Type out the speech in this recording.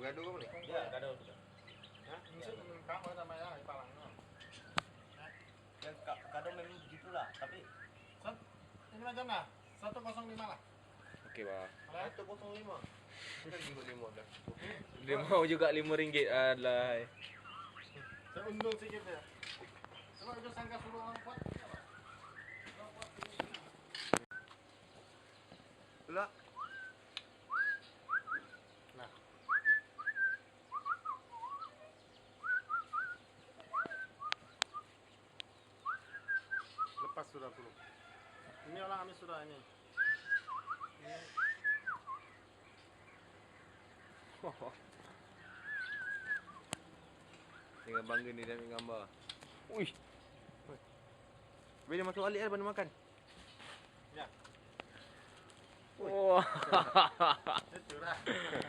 gaduh apa ni? Ya, gaduh tu. Hah? Mesti kamu namanya di Palang no. Yang gaduh memang begitulah, tapi Ini macam mana? 105 lah. Okey, bah. 105. Kan 55 dah. Dia mau juga RM5. Alah. Saya undur sikit ya. Sebab itu sangka suruh orang buat. Pula. Nah. Lepas sudah dulu. Ini orang kami sudah ini. Dengan bangga ni dia ambil gambar. Uish. Bila masuk alik baru makan. Ya. Wah. Itu dah.